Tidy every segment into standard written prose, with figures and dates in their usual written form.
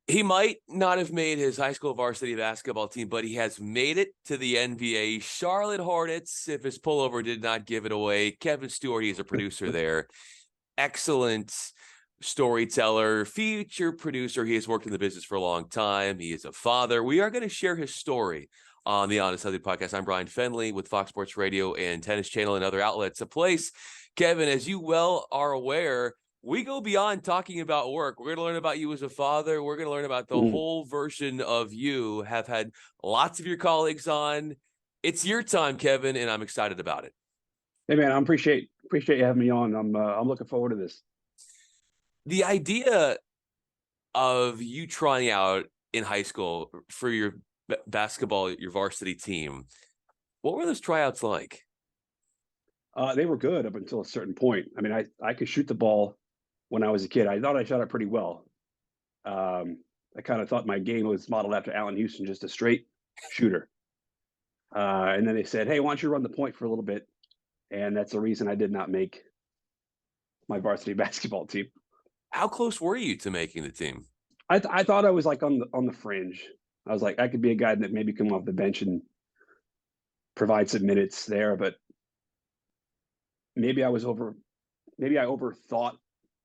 He might not have made his high school varsity basketball team, but he has made it to the NBA. Charlotte Hornets, if his pullover did not give it away. Kevin Stewart, he's a producer there. Excellent storyteller, feature producer. He has worked in the business for a long time. He is a father. We are going to share his story on the Honest Healthy podcast. I'm Bryan Fenley with Fox Sports Radio and Tennis Channel and other outlets. A place, Kevin, as you well are aware, we go beyond talking about work. We're going to learn about you as a father. We're going to learn about the whole version of you. Have had lots of your colleagues on. It's your time, Kevin, and I'm excited about it. Hey man, I appreciate you having me on. I'm looking forward to this. The idea of you trying out in high school for your basketball, your varsity team, what were those tryouts like? They were good up until a certain point. I mean, I could shoot the ball when I was a kid. I thought I shot it pretty well. I kind of thought my game was modeled after Allen Houston, just a straight shooter. And then they said, "Hey, why don't you run the point for a little bit?" And that's the reason I did not make my varsity basketball team. How close were you to making the team? I thought I was like on the fringe. I was like, I could be a guy that maybe come off the bench and provide some minutes there, but maybe I overthought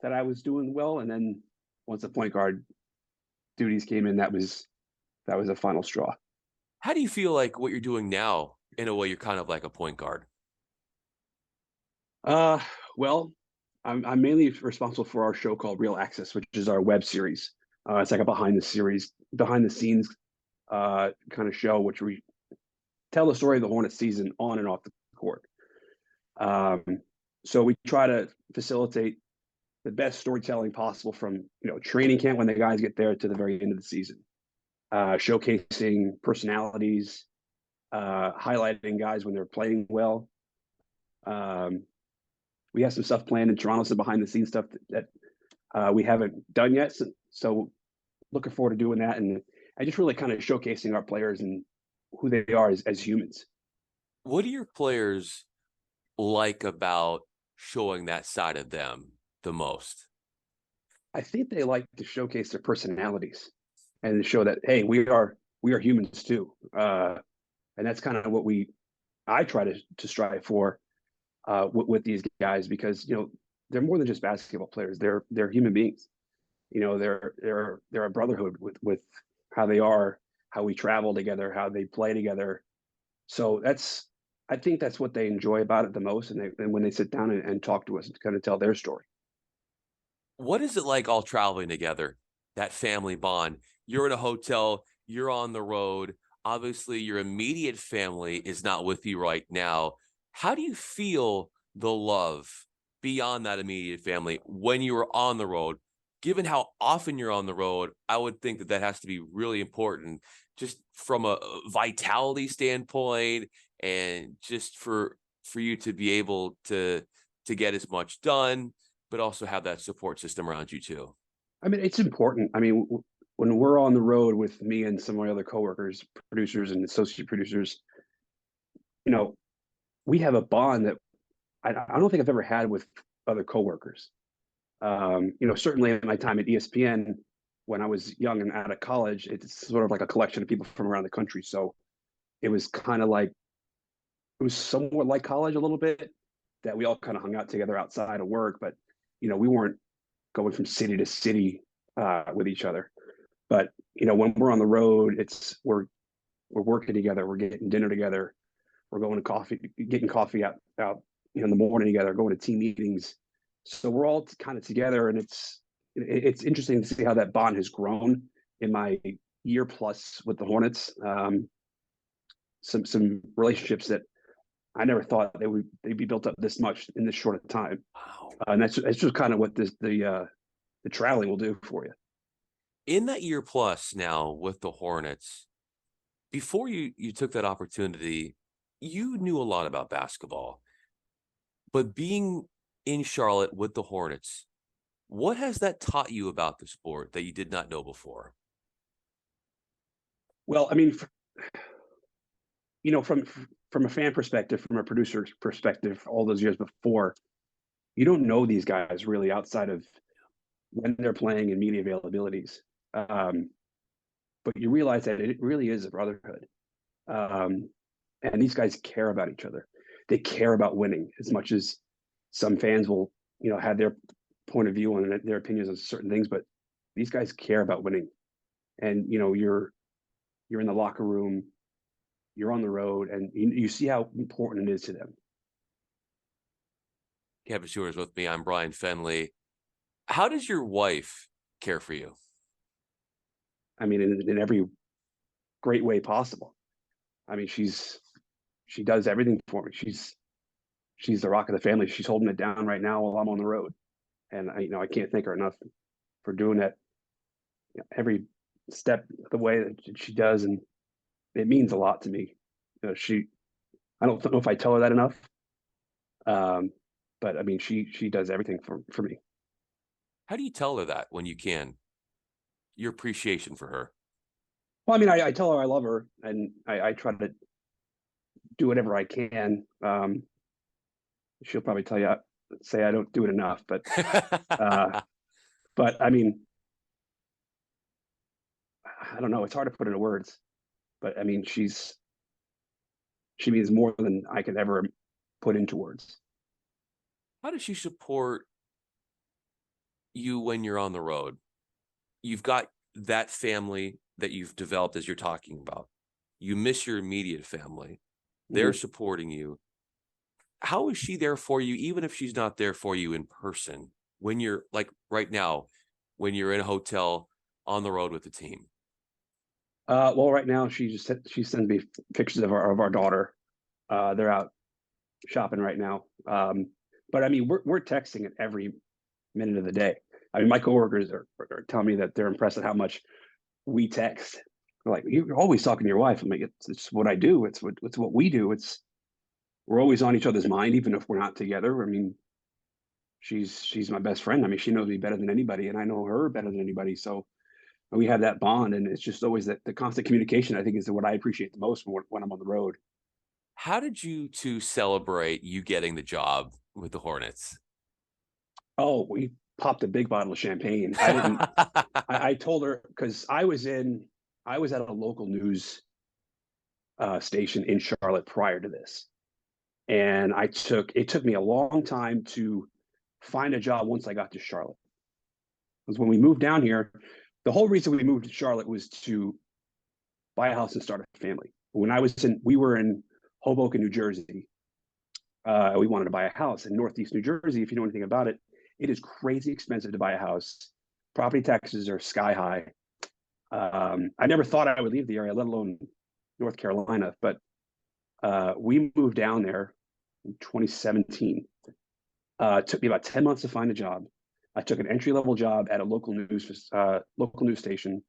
that I was doing well, and then once the point guard duties came in, that was a final straw. How do you feel like what you're doing now? In a way, you're kind of like a point guard. Well, I'm mainly responsible for our show called Real Access, which is our web series. It's like a behind the scenes kind of show, which we tell the story of the Hornets season on and off the court. So we try to facilitate the best storytelling possible from training camp when the guys get there to the very end of the season, showcasing personalities, highlighting guys when they're playing well. We have some stuff planned in Toronto, some behind the scenes stuff that we haven't done yet. So looking forward to doing that, and I just really kind of showcasing our players and who they are as humans. What do your players like about showing that side of them the most? I think they like to showcase their personalities and to show that, hey, we are humans too, and that's kind of what I try to strive for with these guys, because they're more than just basketball players. They're human beings. They're a brotherhood with how they are, how we travel together, how they play together. So I think that's what they enjoy about it the most, and when they sit down and talk to us and kind of tell their story. What is it like all traveling together, that family bond? You're in a hotel, you're on the road. Obviously, your immediate family is not with you right now. How do you feel the love beyond that immediate family when you are on the road? Given how often you're on the road, I would think that has to be really important, just from a vitality standpoint, and just for you to be able to get as much done, but also have that support system around you too. I mean, it's important. I mean, when we're on the road with me and some of my other coworkers, producers and associate producers, we have a bond that I don't think I've ever had with other coworkers. Certainly in my time at ESPN, when I was young and out of college, it's sort of like a collection of people from around the country. So it was kind of like, it was somewhat like college a little bit, that we all kind of hung out together outside of work, but we weren't going from city to city with each other. But when we're on the road, we're working together, we're getting dinner together, we're going to getting coffee out in the morning together, going to team meetings. So we're all kind of together, and it's interesting to see how that bond has grown in my year plus with the Hornets. Some relationships that I never thought they'd be built up this much in this short of time. Wow. And that's just kind of what the traveling will do for you. In that year plus now with the Hornets, before you took that opportunity, you knew a lot about basketball. But being in Charlotte with the Hornets, what has that taught you about the sport that you did not know before? Well, I mean, from a fan perspective, from a producer's perspective, all those years before, you don't know these guys really outside of when they're playing and media availabilities. But you realize that it really is a brotherhood. And these guys care about each other. They care about winning as much as some fans will, have their point of view on their opinions on certain things, but these guys care about winning. And you're in the locker room, you're on the road, and you see how important it is to them. Kevin Stewart is with me. I'm Bryan Fenley. How does your wife care for you? I mean, in every great way possible. I mean, she does everything for me. She's the rock of the family. She's holding it down right now while I'm on the road, and I can't thank her enough for doing that every step of the way that she does, and it means a lot to me. I don't know if I tell her that enough, but I mean, she does everything for me. How do you tell her that when you can? Your appreciation for her. Well, I mean, I tell her I love her, and I try to do whatever I can. She'll probably say I don't do it enough, but but I mean, I don't know. It's hard to put into words, but I mean, she means more than I could ever put into words. How does she support you when you're on the road? You've got that family that you've developed, as you're talking about. You miss your immediate family. They're supporting you. How is she there for you, even if she's not there for you in person, when you're like right now, when you're in a hotel on the road with the team? Well, right now she sends me pictures of our daughter. They're out shopping right now. But I mean, we're texting at every minute of the day. I mean, my coworkers are telling me that they're impressed at how much we text. They're like, you're always talking to your wife. I'm like, it's what I do. It's what we do. We're always on each other's mind, even if we're not together. I mean, she's my best friend. I mean, she knows me better than anybody, and I know her better than anybody. So we have that bond, and it's just always that the constant communication, I think, is what I appreciate the most when I'm on the road. How did you two celebrate you getting the job with the Hornets? Oh, we popped a big bottle of champagne. I didn't. I told her because I was at a local news station in Charlotte prior to this, and it took me a long time to find a job once I got to Charlotte. Because when we moved down here, the whole reason we moved to Charlotte was to buy a house and start a family. We were in Hoboken, New Jersey. We wanted to buy a house in Northeast New Jersey. If you know anything about it, it is crazy expensive to buy a house. Property taxes are sky high. I never thought I would leave the area, let alone North Carolina. But we moved down there in 2017. It took me about 10 months to find a job. I took an entry-level job at a local news station.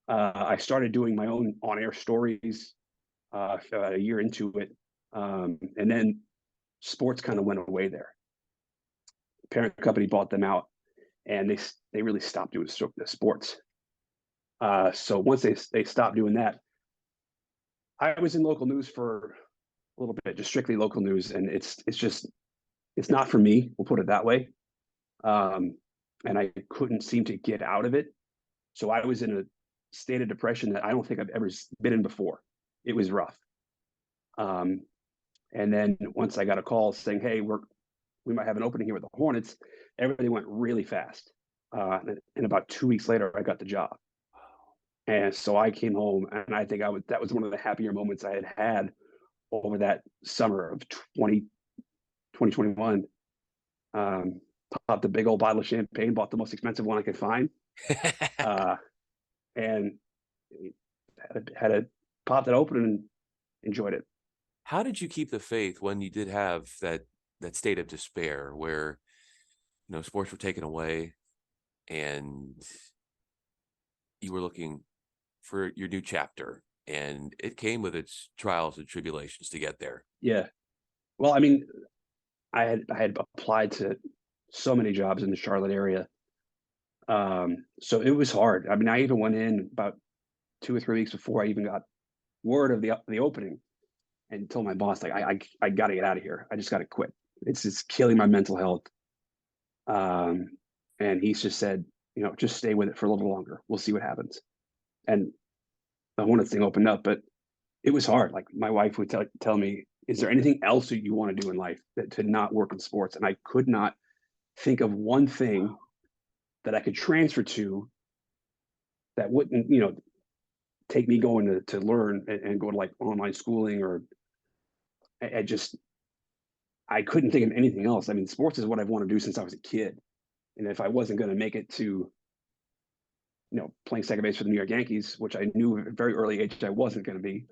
I started doing my own on-air stories about a year into it, and then sports kind of went away there. The parent company bought them out, and they really stopped doing sports. So once they stopped doing that, I was in local news for a little bit, just strictly local news, and it's not for me. We'll put it that way. And I couldn't seem to get out of it. So I was in a state of depression that I don't think I've ever been in before. It was rough. And then once I got a call saying, "Hey, we might have an opening here with the Hornets," everything went really fast. And about 2 weeks later, I got the job. And so I came home, and I think that was one of the happier moments I had over that summer of 2021. Popped a big old bottle of champagne, bought the most expensive one I could find, and had to pop that open and enjoyed it. How did you keep the faith when you did have that state of despair where sports were taken away and you were looking for your new chapter, and it came with its trials and tribulations to get there? Yeah. Well, I mean, I had applied to so many jobs in the Charlotte area. So it was hard. I mean, I even went in about 2 or 3 weeks before I even got word of the opening, and told my boss, like, I got to get out of here. I just got to quit. It's killing my mental health. And he's just said, just stay with it for a little longer. We'll see what happens. And the Hornets thing opened up, but it was hard. Like my wife would tell me, is there anything else that you want to do in life that to not work in sports? And I could not think of one thing that I could transfer to that wouldn't, take me going to learn and go to like online schooling or I couldn't think of anything else. I mean, sports is what I've wanted to do since I was a kid. And if I wasn't going to make it to, playing second base for the New York Yankees, which I knew at a very early age I wasn't going to be,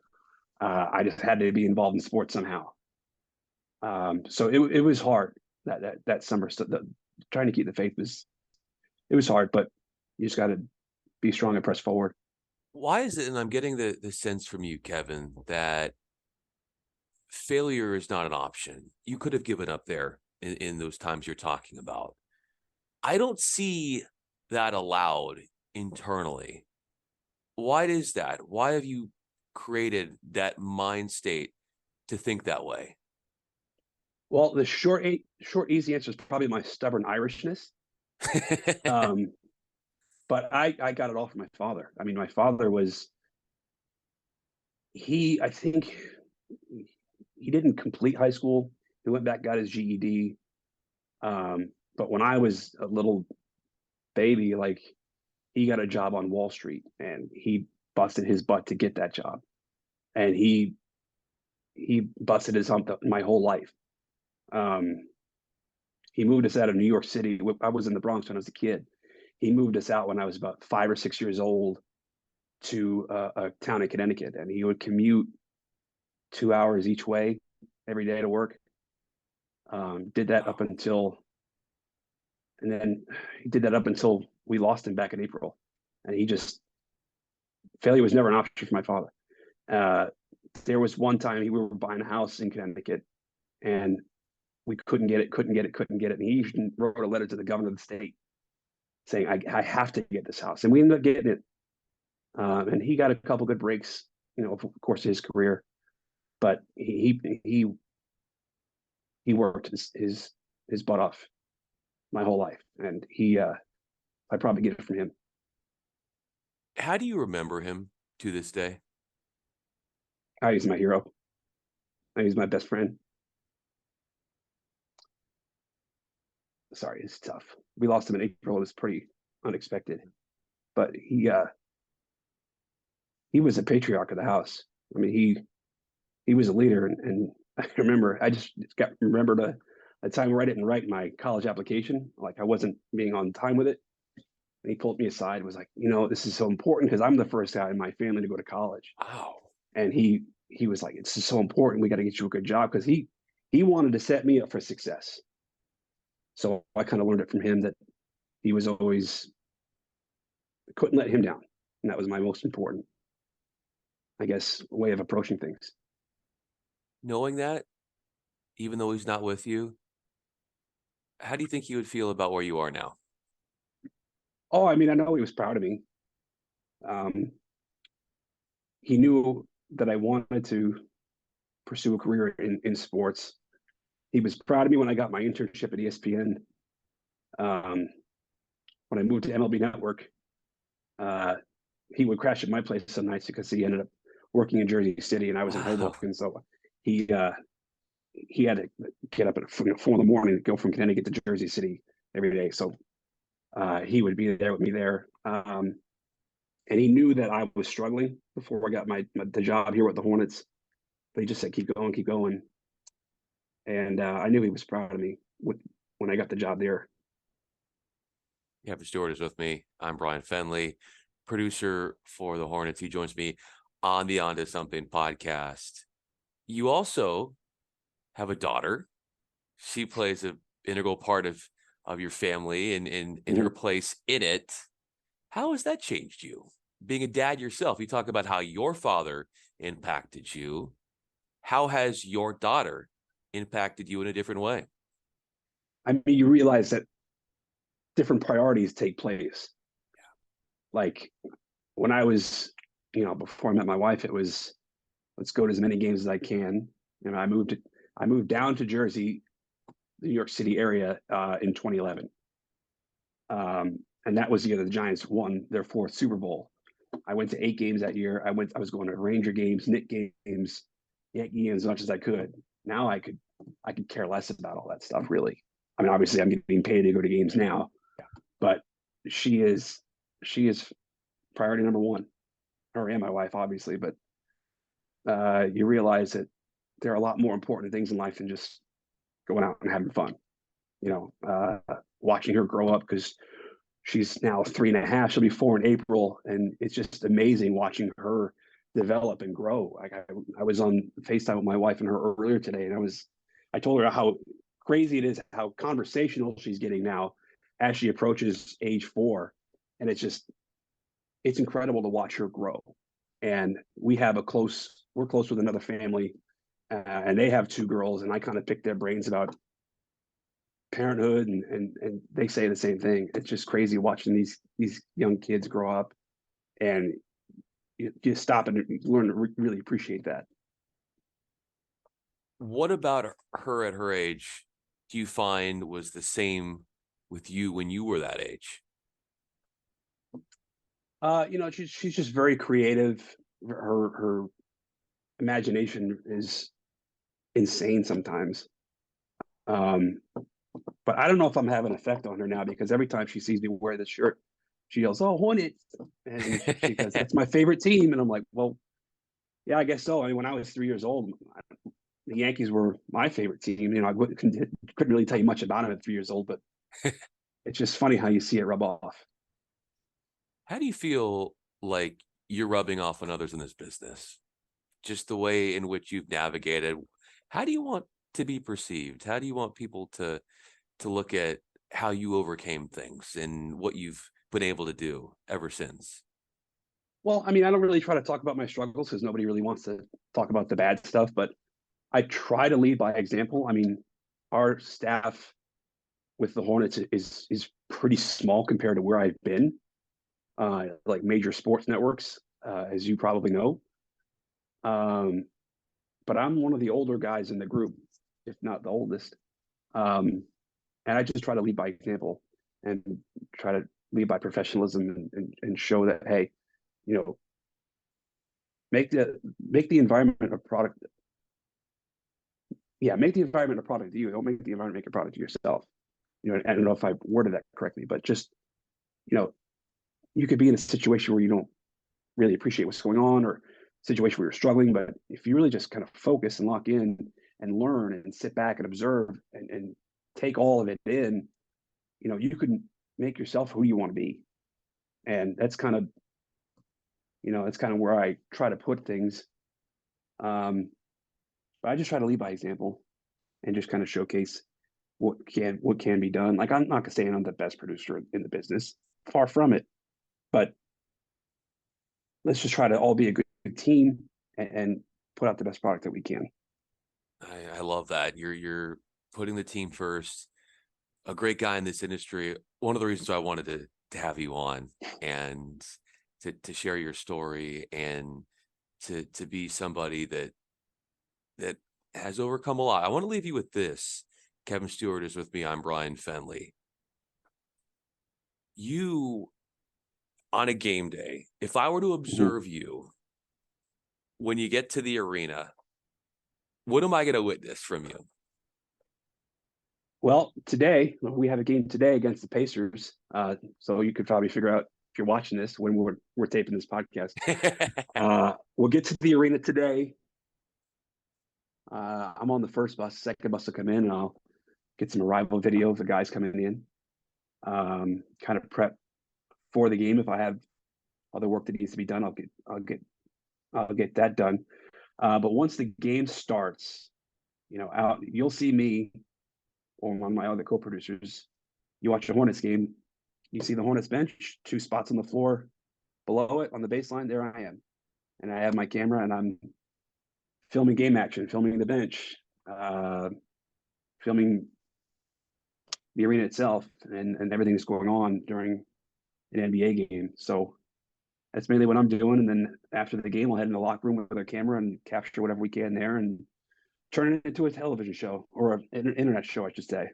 I just had to be involved in sports somehow. So it was hard that summer. So trying to keep the faith it was hard, but you just got to be strong and press forward. Why is it, and I'm getting the sense from you, Kevin, that failure is not an option. You could have given up there in those times you're talking about. I don't see that allowed internally. Why is that? Why have you created that mind state to think that way? Well, the short, easy answer is probably my stubborn Irishness. But I got it all from my father. I mean, my father I think he didn't complete high school. He went back, got his GED. But when I was a little baby, like he got a job on Wall Street and he busted his butt to get that job. And he busted his hump my whole life. He moved us out of New York City. I was in the Bronx when I was a kid. He moved us out when I was about 5 or 6 years old to a town in Connecticut, and he would commute 2 hours each way every day to work. Did that up until, and then he did that up until we lost him back in April. And failure was never an option for my father. There was one time we were buying a house in Connecticut, and we couldn't get it. And he even wrote a letter to the governor of the state saying, I have to get this house. And we ended up getting it. And he got a couple good breaks, of course, his career. But he worked his butt off my whole life. And I probably get it from him. How do you remember him to this day? He's my hero. He's my best friend. Sorry, it's tough. We lost him in April. It was pretty unexpected, but he was a patriarch of the house. I mean, he was a leader, and I remember I just remembered a time where I didn't write my college application, like I wasn't being on time with it. And he pulled me aside, and was like, this is so important because I'm the first guy in my family to go to college. Wow. And he was like, it's so important. We got to get you a good job, because he wanted to set me up for success. So I kind of learned it from him that he was always, couldn't let him down. And that was my most important, I guess, way of approaching things. Knowing that, even though he's not with you, how do you think he would feel about where you are now? Oh, I mean, I know he was proud of me. He knew that I wanted to pursue a career in sports. He was proud of me when I got my internship at ESPN. When I moved to MLB Network, he would crash at my place some nights because he ended up working in Jersey City and I was in Hoboken. So he had to get up at 4 in the morning to go from Connecticut to Jersey City every day. So he would be there with me there. And he knew that I was struggling before I got the job here with the Hornets. But he just said, keep going. And I knew he was proud of me when I got the job there. Kevin Stewart is with me. I'm Bryan Fenley, producer for the Hornets. He joins me on the Onto Something podcast. You also have a daughter. She plays an integral part of your family and in her place in it. How has that changed you? Being a dad yourself, you talk about how your father impacted you. How has your daughter impacted you in a different way? I mean, you realize that different priorities take place. Yeah. Like when I was, before I met my wife, it was, let's go to as many games as I can. And I moved down to Jersey, the New York City area, in 2011. And that was the year the Giants won their fourth Super Bowl. I went to 8 games that year. I was going to Ranger games, Knick games, Yankee games as much as I could. Now I could care less about all that stuff, really. I mean, obviously I'm getting paid to go to games now, but she is priority number one. Her and my wife, obviously, but you realize that there are a lot more important things in life than just going out and having fun. Watching her grow up, because she's now 3.5. She'll be 4 in April, and it's just amazing watching her develop and grow. Like I was on FaceTime with my wife and her earlier today, and I told her how crazy it is how conversational she's getting now as she approaches age 4, and it's incredible to watch her grow. And we're close with another family, and they have 2 girls, and I kind of pick their brains about parenthood, and they say the same thing. It's just crazy watching these young kids grow up, and you stop and learn to really appreciate that. What about her at her age do you find was the same with you when you were that age? She's just very creative. Her imagination is insane sometimes. But I don't know if I'm having an effect on her now, because every time she sees me wear this shirt, she yells, "Oh, Hornets!" And she goes, "That's my favorite team." And I'm like, "Well, yeah, I guess so." I mean, when I was 3 years old, the Yankees were my favorite team. I couldn't really tell you much about them at 3 years old, but it's just funny how you see it rub off. How do you feel like you're rubbing off on others in this business? Just the way in which you've navigated. How do you want to be perceived? How do you want people to look at how you overcame things and what you've been able to do ever since? Well, I mean, I don't really try to talk about my struggles because nobody really wants to talk about the bad stuff, but I try to lead by example. I mean, our staff with the Hornets is pretty small compared to where I've been, like major sports networks, as you probably know. But I'm one of the older guys in the group, if not the oldest. And I just try to lead by example and try to lead by professionalism, and show that, hey, you know, make the environment a product. Yeah, make the environment a product of you. Don't make the environment make a product of yourself. I don't know if I worded that correctly, but just, you could be in a situation where you don't really appreciate what's going on, or a situation where you're struggling. But if you really just kind of focus and lock in and learn and sit back and observe and take all of it in, you can make yourself who you want to be. And that's kind of, where I try to put things. But I just try to lead by example and just kind of showcase what can be done. Like, I'm not gonna say I'm the best producer in the business, far from it, but let's just try to all be a good team, and put out the best product that we can. I love that. You're putting the team first. A great guy in this industry. One of the reasons I wanted to have you on, and to share your story, and to be somebody that has overcome a lot. I want to leave you with this. Kevin Stewart is with me. I'm Bryan Fenley. You, on a game day, if I were to observe you when you get to the arena, what am I going to witness from you? Well, today we have a game today against the Pacers, so you could probably figure out, if you're watching this when we're taping this podcast. We'll get to the arena today. I'm on the first bus. Second bus will come in, and I'll get some arrival video of the guys coming in. Kind of prep for the game. If I have other work that needs to be done, I'll get that done. But once the game starts, you'll see me or one of my other co-producers. You watch the Hornets game, you see the Hornets bench, 2 spots on the floor. Below it on the baseline, there I am, and I have my camera, and I'm filming game action, filming the bench, filming the arena itself, and everything that's going on during an NBA game. So that's mainly what I'm doing. And then after the game, we'll head in the locker room with our camera and capture whatever we can there, and turn it into a television show, or an internet show, I should say.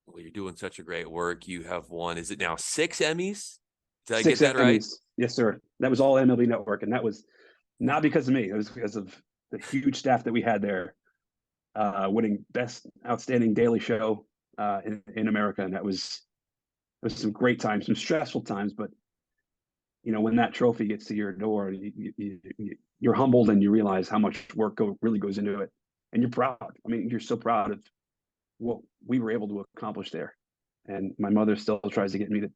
Well, you're doing such a great work. You have won, is it now 6 Emmys? Did I get Six that right? Emmys. Yes, sir. That was all MLB Network, and that was not because of me. It was because of the huge staff that we had there, winning best outstanding daily show in America, and that was it was some great times, some stressful times, but when that trophy gets to your door, you're humbled and you realize how much work really goes into it, and you're proud. I mean, you're so proud of what we were able to accomplish there. And my mother still tries to get me to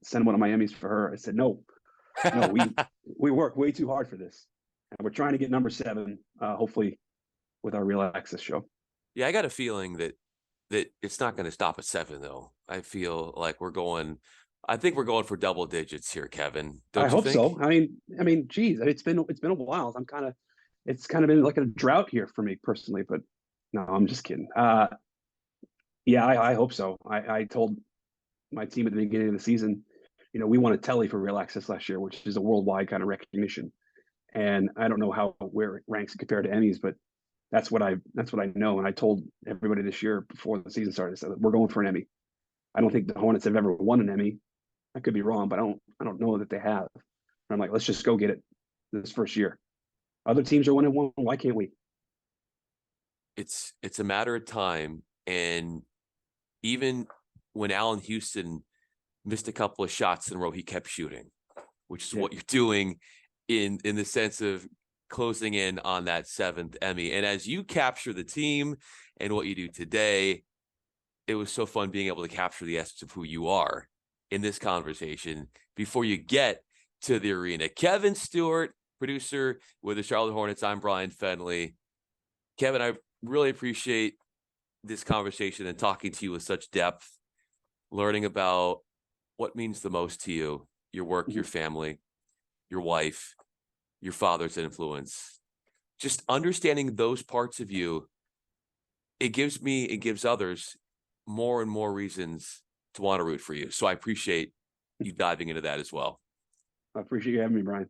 send one of my Emmys for her. I said, no, we work way too hard for this. And we're trying to get number 7, hopefully with our Real Access show. Yeah, I got a feeling that it's not going to stop at 7 though. I feel like I think we're going for double digits here, Kevin. Don't I you hope think? so. I mean, geez, it's been a while. It's kind of been like a drought here for me personally, but no, I'm just kidding. Yeah, I hope so. I told my team at the beginning of the season, we won a telly for Real Access last year, which is a worldwide kind of recognition. And I don't know where it ranks compared to Emmys, but that's what I know. And I told everybody this year before the season started, I said, we're going for an Emmy. I don't think the Hornets have ever won an Emmy. I could be wrong, but I don't know that they have. And I'm like, let's just go get it this first year. Other teams are winning one. Why can't we? It's a matter of time. And even when Allen Houston missed a couple of shots in a row, he kept shooting, which is what you're doing in the sense of closing in on that 7th Emmy. And as you capture the team and what you do today, it was so fun being able to capture the essence of who you are in this conversation before you get to the arena. Kevin Stewart, producer with the Charlotte Hornets. I'm Bryan Fenley. Kevin, I really appreciate this conversation and talking to you with such depth, learning about what means the most to you, your work, your family, your wife, your father's influence. Just understanding those parts of you, it gives others more and more reasons to want to root for you. So I appreciate you diving into that as well. I appreciate you having me, Bryan.